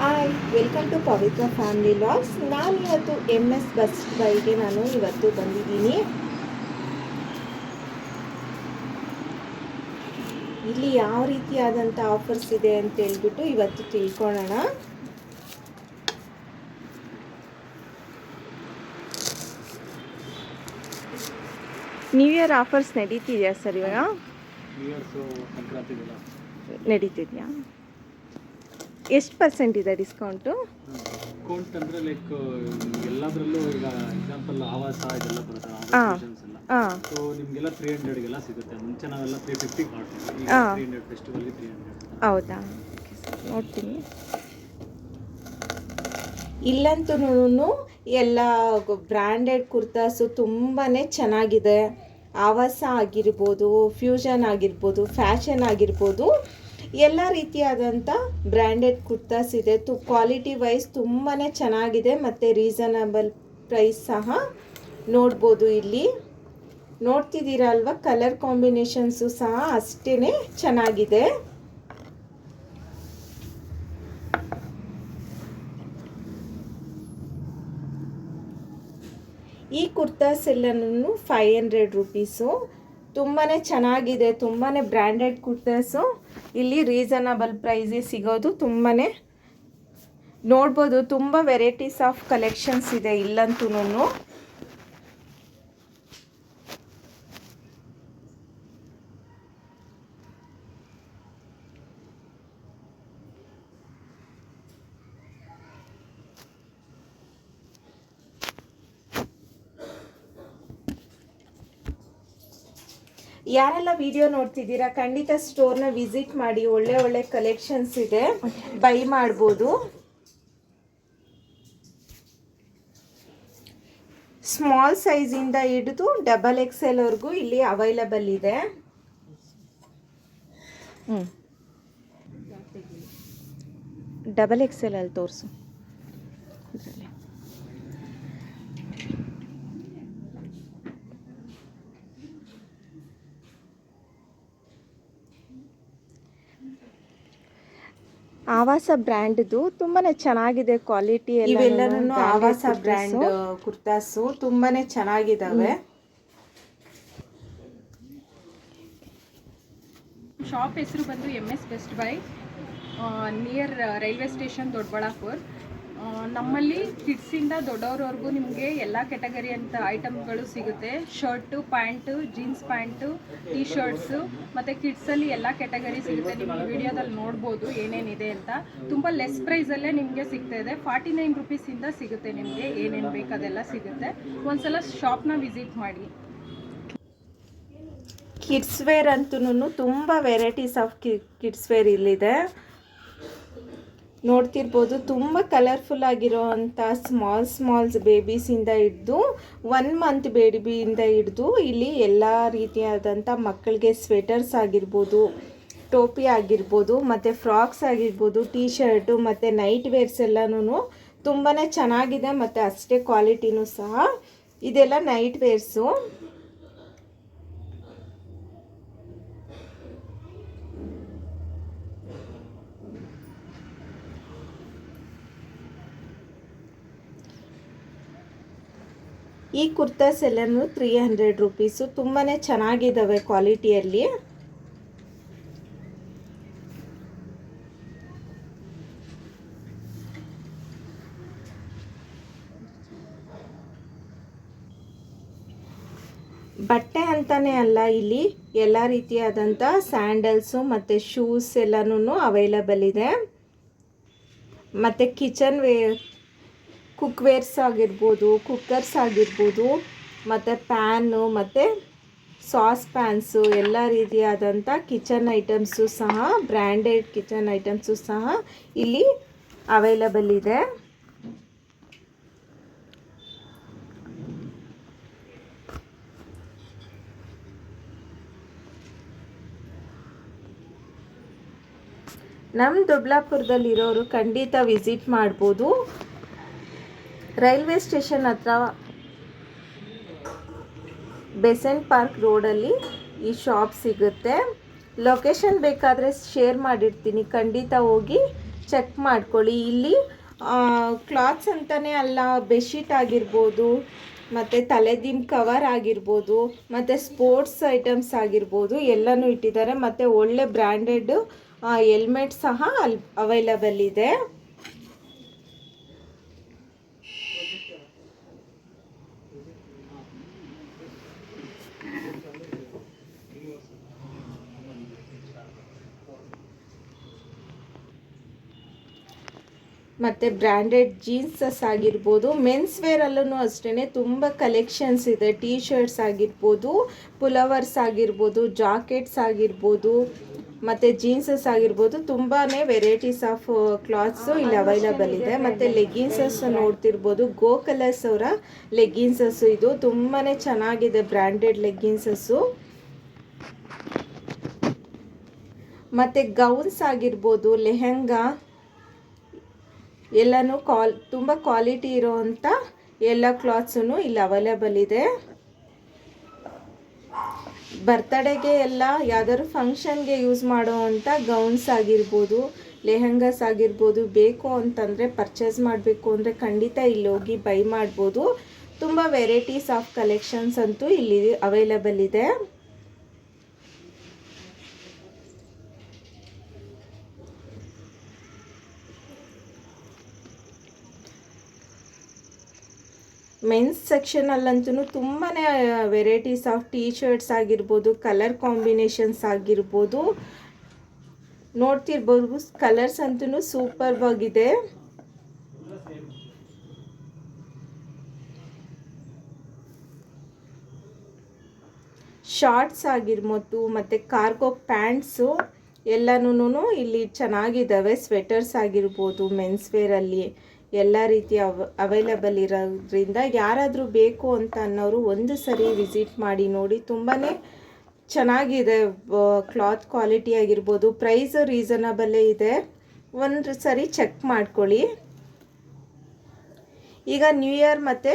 Hi, welcome to Pavitra family logs. ನಾನು ಇವತ್ತು MS best ಬೈಗೆ ನಾನು ಇವತ್ತು ಬಂದಿದ್ದೀನಿ. ಇಲ್ಲಿ ಯಾವ ರೀತಿಯಾದಂಥ ಆಫರ್ಸ್ ಇದೆ ಅಂತ ಹೇಳ್ಬಿಟ್ಟು ಇವತ್ತು ತಿಳ್ಕೊಳ್ಳೋಣ. ನ್ಯೂ ಇಯರ್ ಆಫರ್ಸ್ ನಡೀತಿದೆಯಾ ಸರ್? ಇವಾಗ ನಡೀತಿದೆಯಾ? ಎಷ್ಟು ಪರ್ಸೆಂಟ್ ಇದೆ ಡಿಸ್ಕೌಂಟು? ಡಿಸ್ಕೌಂಟ್ ಅಂದರೆ ಲೈಕ್ ಎಲ್ಲದರಲ್ಲೂ ಈಗ ಎಕ್ಸಾಂಪಲ್ ಆವಾಸ ಇದೆಲ್ಲ ಬರುತ್ತೆ, ಸೊ ನಿಮಗೆಲ್ಲ 300ಗೆಲ್ಲ ಸಿಗುತ್ತೆ. ಮುಂಚೆ ನಾವೆಲ್ಲ 350 ಮಾಡ್ತೀವಿ, ಈಗ 300 ಫೆಸ್ಟಿವಲ್ಗೆ 300. ಹೌದಾ? ನೋಡ್ತೀನಿ. ಇಲ್ಲಂತೂ ಎಲ್ಲ ಬ್ರ್ಯಾಂಡೆಡ್ ಕುರ್ತಾಸು ತುಂಬಾ ಚೆನ್ನಾಗಿದೆ. ಆವಾಸ ಆಗಿರ್ಬೋದು, ಫ್ಯೂಷನ್ ಆಗಿರ್ಬೋದು, ಫ್ಯಾಷನ್ ಆಗಿರ್ಬೋದು, ಎಲ್ಲ ರೀತಿಯಾದಂಥ ಬ್ರ್ಯಾಂಡೆಡ್ ಕುರ್ತಾಸ್ ಇದೆ. ಕ್ವಾಲಿಟಿ ವೈಸ್ ತುಂಬಾ ಚೆನ್ನಾಗಿದೆ ಮತ್ತು ರೀಸನಬಲ್ ಪ್ರೈಸ್ ಸಹ ನೋಡ್ಬೋದು. ಇಲ್ಲಿ ನೋಡ್ತಿದ್ದೀರಾ ಅಲ್ವಾ, ಕಲರ್ ಕಾಂಬಿನೇಷನ್ಸು ಸಹ ಅಷ್ಟೇ ಚೆನ್ನಾಗಿದೆ. ಈ ಕುರ್ತಾಸ್ ಎಲ್ಲನೂ 500 ರುಪೀಸು. ತುಂಬಾ ಚೆನ್ನಾಗಿದೆ, ತುಂಬಾ ಬ್ರ್ಯಾಂಡೆಡ್ ಕುರ್ತಾಸು ಇಲ್ಲಿ ರೀಸನಬಲ್ ಪ್ರೈಸಿಗೆ ಸಿಗೋದು. ತುಂಬಾ ನೋಡ್ಬೋದು, ತುಂಬ ವೆರೈಟೀಸ್ ಆಫ್ ಕಲೆಕ್ಷನ್ಸ್ ಇದೆ ಇಲ್ಲಂತೂ. ಯಾರೆಲ್ಲ ವಿಡಿಯೋ ನೋಡ್ತಿದ್ದೀರಾ ಖಂಡಿತ ಸ್ಟೋರ್ನ ವಿಸಿಟ್ ಮಾಡಿ. ಒಳ್ಳೆ ಒಳ್ಳೆ ಕಲೆಕ್ಷನ್ಸ್ ಇದೆ, ಬೈ ಮಾಡ್ಬೋದು. ಸ್ಮಾಲ್ ಸೈಜಿಂದ ಹಿಡಿದು XXL ವರೆಗೂ ಇಲ್ಲಿ ಅವೈಲಬಲ್ ಇದೆ. XXL ಅಲ್ಲಿ ತೋರಿಸು. ಆವಾಸ ಬ್ರ್ಯಾಂಡ್ದು ತುಂಬಾ ಚೆನ್ನಾಗಿದೆ ಕ್ವಾಲಿಟಿ. ಇವೆಲ್ಲನೂ ಆವಾಸ ಬ್ರ್ಯಾಂಡ್ ಕುರ್ತಾಸು ತುಂಬಾ ಚೆನ್ನಾಗಿದ್ದಾವೆ. ಶಾಪ್ ಹೆಸರು ಬಂದು MS best buy, near railway station Doddaballapura. ನಮ್ಮಲ್ಲಿ ಕಿಡ್ಸಿಂದ ದೊಡ್ಡವ್ರವರೆಗೂ ನಿಮಗೆ ಎಲ್ಲ ಕ್ಯಾಟಗರಿ ಅಂತ ಐಟಮ್ಗಳು ಸಿಗುತ್ತೆ. Shirt, pant, jeans pant, T shirts ಮತ್ತು ಕಿಡ್ಸಲ್ಲಿ ಎಲ್ಲ ಕ್ಯಾಟಗರಿ ಸಿಗುತ್ತೆ. ನೀವು ವಿಡಿಯೋದಲ್ಲಿ ನೋಡ್ಬೋದು ಏನೇನಿದೆ ಅಂತ. ತುಂಬ ಲೆಸ್ ಪ್ರೈಸಲ್ಲೇ ನಿಮಗೆ ಸಿಗ್ತಾಯಿದೆ. 49 ರುಪೀಸಿಂದ ಸಿಗುತ್ತೆ. ನಿಮಗೆ ಏನೇನು ಬೇಕು ಅದೆಲ್ಲ ಸಿಗುತ್ತೆ. ಒಂದ್ಸಲ ಶಾಪ್ನ ವಿಸಿಟ್ ಮಾಡಿ. ಕಿಡ್ಸ್ ವೇರ್ ಅಂತೂ ತುಂಬ ವೆರೈಟೀಸ್ ಆಫ್ ಕಿಡ್ಸ್ ವೇರ್ ಇಲ್ಲಿದೆ. ನೋಡ್ತಿರ್ಬೋದು, ತುಂಬ ಕಲರ್ಫುಲ್ ಆಗಿರೋ ಅಂಥ ಸ್ಮಾಲ್ಸ್ ಬೇಬೀಸಿಂದ ಹಿಡಿದು 1 ಮಂತ್ ಬೇಬಿಯಿಂದ ಹಿಡಿದು ಇಲ್ಲಿ ಎಲ್ಲ ರೀತಿಯಾದಂಥ ಮಕ್ಕಳಿಗೆ ಸ್ವೆಟರ್ಸ್ ಆಗಿರ್ಬೋದು, ಟೋಪಿ ಆಗಿರ್ಬೋದು, ಮತ್ತು ಫ್ರಾಕ್ಸ್ ಆಗಿರ್ಬೋದು, ಟೀ ಶರ್ಟು ಮತ್ತು ನೈಟ್ ವೇರ್ಸ್ ಎಲ್ಲನೂ ತುಂಬಾ ಚೆನ್ನಾಗಿದೆ. ಮತ್ತು ಅಷ್ಟೇ ಕ್ವಾಲಿಟಿನೂ ಸಹ. ಇದೆಲ್ಲ ನೈಟ್ ವೇರ್ಸು. ಈ ಕುರ್ತಾಸ್ ಎಲ್ಲನೂ 300 ರುಪೀಸು. ತುಂಬಾ ಚೆನ್ನಾಗಿದ್ದಾವೆ ಕ್ವಾಲಿಟಿಯಲ್ಲಿ. ಬಟ್ಟೆ ಅಂತಾನೆ ಅಲ್ಲ, ಇಲ್ಲಿ ಎಲ್ಲ ರೀತಿಯಾದಂಥ ಸ್ಯಾಂಡಲ್ಸು ಮತ್ತು ಶೂಸ್ ಎಲ್ಲನೂ ಅವೈಲಬಲ್ ಇದೆ. ಮತ್ತು ಕಿಚನ್ ವೇರ್, ಕುಕ್ವೇರ್ಸ್ ಆಗಿರ್ಬೋದು, ಕುಕ್ಕರ್ಸ್ ಆಗಿರ್ಬೋದು, ಮತ್ತು ಪ್ಯಾನು ಮತ್ತು ಸಾಸ್ ಪ್ಯಾನ್ಸು, ಎಲ್ಲ ರೀತಿಯಾದಂಥ ಕಿಚನ್ ಐಟಮ್ಸು ಸಹ, ಬ್ರ್ಯಾಂಡೆಡ್ ಕಿಚನ್ ಐಟಮ್ಸು ಸಹ ಇಲ್ಲಿ ಅವೈಲಬಲ್ ಇದೆ. ನಮ್ಮ ದೊಡ್ಡಬಳ್ಳಾಪುರದಲ್ಲಿರೋರು ಖಂಡಿತ ವಿಸಿಟ್ ಮಾಡ್ಬೋದು. ರೈಲ್ವೆ ಸ್ಟೇಷನ್ ಹತ್ರ ಬೆಸೆಂಟ್ ಪಾರ್ಕ್ ರೋಡಲ್ಲಿ ಈ ಶಾಪ್ ಸಿಗುತ್ತೆ. ಲೊಕೇಶನ್ ಬೇಕಾದರೆ ಶೇರ್ ಮಾಡಿರ್ತೀನಿ, ಖಂಡಿತ ಹೋಗಿ ಚೆಕ್ ಮಾಡ್ಕೊಳ್ಳಿ. ಇಲ್ಲಿ ಕ್ಲಾತ್ಸ್ ಅಂತಲೇ ಅಲ್ಲ, ಬೆಡ್ಶೀಟ್ ಆಗಿರ್ಬೋದು, ಮತ್ತು ತಲೆದಿಂಬು ಕವರ್ ಆಗಿರ್ಬೋದು, ಮತ್ತು ಸ್ಪೋರ್ಟ್ಸ್ ಐಟಮ್ಸ್ ಆಗಿರ್ಬೋದು ಎಲ್ಲನೂ ಇಟ್ಟಿದ್ದಾರೆ. ಮತ್ತು ಒಳ್ಳೆ ಬ್ರ್ಯಾಂಡೆಡ್ ಹೆಲ್ಮೆಟ್ ಸಹ ಅಲ್ಲಿ ಅವೈಲಬಲ್ ಇದೆ. ಮತ್ತು ಬ್ರ್ಯಾಂಡೆಡ್ ಜೀನ್ಸಸ್ ಆಗಿರ್ಬೋದು, ಮೆನ್ಸ್ ವೇರಲ್ಲೂ ಅಷ್ಟೇ ತುಂಬ ಕಲೆಕ್ಷನ್ಸ್ ಇದೆ. ಟೀ ಶರ್ಟ್ಸ್ ಆಗಿರ್ಬೋದು, ಪುಲವರ್ಸ್ ಆಗಿರ್ಬೋದು, ಜಾಕೆಟ್ಸ್ ಆಗಿರ್ಬೋದು, ಮತ್ತು ಜೀನ್ಸಸ್ ಆಗಿರ್ಬೋದು, ತುಂಬಾ ವೆರೈಟೀಸ್ ಆಫ್ ಕ್ಲಾತ್ಸು ಇಲ್ಲಿ ಅವೈಲಬಲ್ ಇದೆ. ಮತ್ತು ಲೆಗ್ಗಿನ್ಸಸ್ ನೋಡ್ತಿರ್ಬೋದು, ಗೋ ಕಲರ್ಸ್ ಅವರ ಲೆಗ್ಗಿನ್ಸಸ್ಸು. ಇದು ತುಂಬಾ ಚೆನ್ನಾಗಿದೆ ಬ್ರ್ಯಾಂಡೆಡ್ ಲೆಗ್ಗಿನ್ಸಸ್ಸು. ಮತ್ತು ಗೌನ್ಸ್ ಆಗಿರ್ಬೋದು, ಲೆಹಂಗಾ ಎಲ್ಲನೂ ತುಂಬ ಕ್ವಾಲಿಟಿ ಇರೋವಂಥ ಎಲ್ಲ ಕ್ಲಾತ್ಸೂ ಇಲ್ಲಿ ಅವೈಲೇಬಲ್ ಇದೆ. ಬರ್ತಡೇಗೆ ಎಲ್ಲ ಯಾವ್ದಾದ್ರು ಫಂಕ್ಷನ್ಗೆ ಯೂಸ್ ಮಾಡೋವಂಥ ಗೌನ್ಸ್ ಆಗಿರ್ಬೋದು, ಲೆಹಂಗಾಸ್ ಆಗಿರ್ಬೋದು ಬೇಕು ಅಂತಂದರೆ, ಪರ್ಚೇಸ್ ಮಾಡಬೇಕು ಅಂದರೆ ಖಂಡಿತ ಇಲ್ಲಿ ಹೋಗಿ ಬೈ ಮಾಡ್ಬೋದು. ತುಂಬ ವೆರೈಟೀಸ್ ಆಫ್ ಕಲೆಕ್ಷನ್ಸ್ ಅಂತೂ ಇಲ್ಲಿ ಅವೈಲೇಬಲ್ ಇದೆ. ಮೆನ್ಸ್ ಸೆಕ್ಷನಲ್ಲಂತೂ ತುಂಬಾ ವೆರೈಟೀಸ್ ಆಫ್ ಟೀ ಶರ್ಟ್ಸ್ ಆಗಿರ್ಬೋದು, ಕಲರ್ ಕಾಂಬಿನೇಷನ್ಸ್ ಆಗಿರ್ಬೋದು ನೋಡ್ತಿರ್ಬೋದು. ಕಲರ್ಸ್ ಅಂತೂ ಸೂಪರ್ಬ್ ಆಗಿದೆ. ಶಾರ್ಟ್ಸ್ ಆಗಿರ್ಬೋದು, ಮತ್ತು ಕಾರ್ಗೋ ಪ್ಯಾಂಟ್ಸು ಎಲ್ಲನೂ ಇಲ್ಲಿ ಚೆನ್ನಾಗಿದ್ದಾವೆ. ಸ್ವೆಟರ್ಸ್ ಆಗಿರ್ಬೋದು, ಮೆನ್ಸ್ ವೇರಲ್ಲಿ ಎಲ್ಲ ರೀತಿಯ ಅವೈಲಬಲ್ ಇರೋದ್ರಿಂದ ಯಾರಾದರೂ ಬೇಕು ಅಂತ ಅನ್ನೋರು ಒಂದು ಸರಿ ವಿಸಿಟ್ ಮಾಡಿ ನೋಡಿ. ತುಂಬಾ ಚೆನ್ನಾಗಿದೆ ಕ್ಲಾತ್ ಕ್ವಾಲಿಟಿ ಆಗಿರ್ಬೋದು. ಪ್ರೈಸ್ ರೀಸನಬಲ್ಲೇ ಇದೆ, ಒಂದು ಸರಿ ಚೆಕ್ ಮಾಡ್ಕೊಳ್ಳಿ. ಈಗ ನ್ಯೂ ಇಯರ್ ಮತ್ತು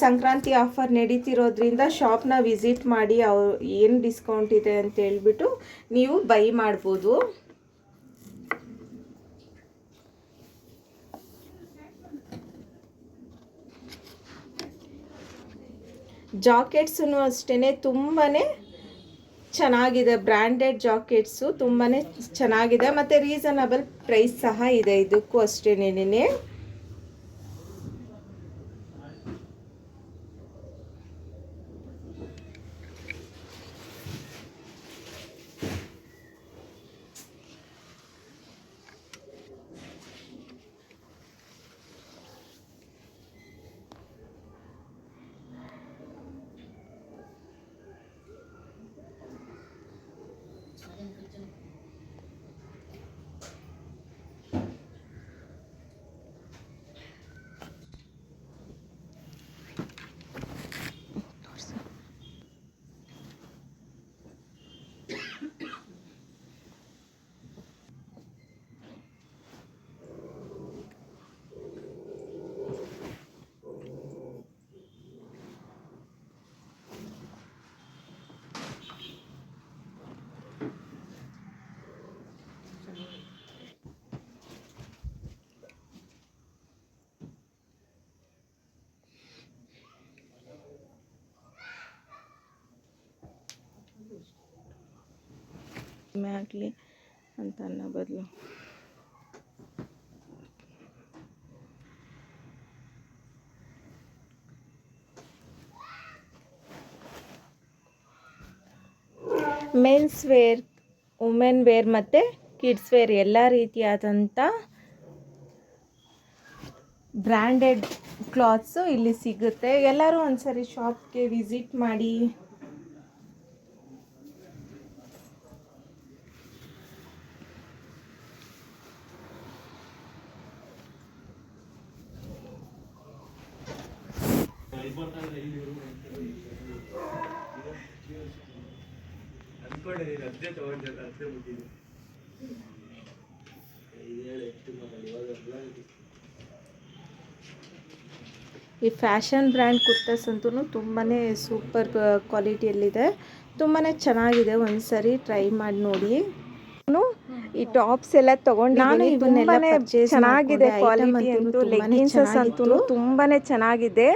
ಸಂಕ್ರಾಂತಿ ಆಫರ್ ನಡೀತಿರೋದ್ರಿಂದ ಶಾಪ್ನ ವಿಸಿಟ್ ಮಾಡಿ ಏನು ಡಿಸ್ಕೌಂಟ್ ಇದೆ ಅಂತ ಹೇಳ್ಬಿಟ್ಟು ನೀವು ಬೈ ಮಾಡ್ಬೋದು. ಜಾಕೆಟ್ಸೂ ಅಷ್ಟೇ ತುಂಬಾ ಚೆನ್ನಾಗಿದೆ. ಬ್ರ್ಯಾಂಡೆಡ್ ಜಾಕೆಟ್ಸು ತುಂಬಾ ಚೆನ್ನಾಗಿದೆ, ಮತ್ತು ರೀಸನಬಲ್ ಪ್ರೈಸ್ ಸಹ ಇದೆ ಇದಕ್ಕೂ ಅಷ್ಟೇನೇನೆ. ಆಗಲಿ ಅಂತ ಅನ್ನೋ ಬದಲು ಮೆನ್ಸ್ ವೇರ್, ವುಮೆನ್ ವೇರ್ ಮತ್ತು ಕಿಡ್ಸ್ ವೇರ್ ಎಲ್ಲ ರೀತಿಯಾದಂಥ ಬ್ರ್ಯಾಂಡೆಡ್ ಕ್ಲಾತ್ಸು ಇಲ್ಲಿ ಸಿಗುತ್ತೆ. ಎಲ್ಲರೂ ಒಂದ್ಸರಿ ಶಾಪ್ಗೆ ವಿಸಿಟ್ ಮಾಡಿ. ಈ ಫ್ಯಾಷನ್ ಬ್ರ್ಯಾಂಡ್ ಕುರ್ತಾಸ್ ಅಂತೂ ತುಂಬಾ ಸೂಪರ್ ಕ್ವಾಲಿಟಿಯಲ್ಲಿದೆ, ತುಂಬಾ ಚೆನ್ನಾಗಿದೆ. ಒಂದು ಸರಿ ಟ್ರೈ ಮಾಡಿ ನೋಡಿ. ಈ ಟಾಪ್ಸ್ ಎಲ್ಲ ತಗೊಂಡಿದ್ದೀನಿ, ತುಂಬಾನೇ ಚೆನ್ನಾಗಿದೆ ಕ್ವಾಲಿಟಿ ಅಂತೂ. ಲೆಗ್ಗಿನ್ಸಸ್ ಅಂತೂ ತುಂಬಾನೇ ಚೆನ್ನಾಗಿದೆ,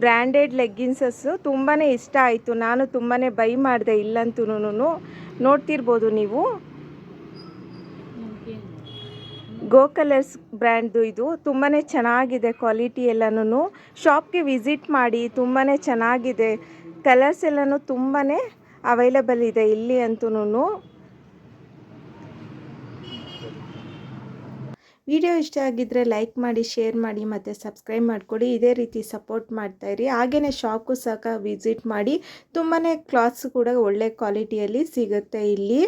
ಬ್ರ್ಯಾಂಡೆಡ್ ಲೆಗ್ಗಿನ್ಸಸ್ಸು ತುಂಬಾ ಇಷ್ಟ ಆಯಿತು. ನಾನು ತುಂಬಾ ಬೈ ಮಾಡಿದೆ ಇಲ್ಲಂತೂ, ನೋಡ್ತಿರ್ಬೋದು ನೀವು. ಗೋ ಕಲರ್ಸ್ ಬ್ರ್ಯಾಂಡ್ದು ಇದು ತುಂಬಾ ಚೆನ್ನಾಗಿದೆ ಕ್ವಾಲಿಟಿ ಎಲ್ಲನೂ. ಶಾಪ್ಗೆ ವಿಸಿಟ್ ಮಾಡಿ, ತುಂಬಾ ಚೆನ್ನಾಗಿದೆ. ಕಲರ್ಸ್ ಎಲ್ಲನೂ ತುಂಬಾ ಅವೈಲಬಲ್ ಇದೆ ಇಲ್ಲಿ ಅಂತೂ. ವಿಡಿಯೋ ಇಷ್ಟ ಆಗಿದ್ದರೆ ಲೈಕ್ ಮಾಡಿ, ಶೇರ್ ಮಾಡಿ ಮತ್ತು ಸಬ್ಸ್ಕ್ರೈಬ್ ಮಾಡಿಕೊಡಿ. ಇದೇ ರೀತಿ ಸಪೋರ್ಟ್ ಮಾಡ್ತಾಯಿರಿ. ಹಾಗೆಯೇ ಶಾಪ್ಗೂ ಸಹ ವಿಸಿಟ್ ಮಾಡಿ, ತುಂಬಾ ಕ್ಲಾತ್ಸ್ ಕೂಡ ಒಳ್ಳೆ ಕ್ವಾಲಿಟಿಯಲ್ಲಿ ಸಿಗುತ್ತೆ ಇಲ್ಲಿ.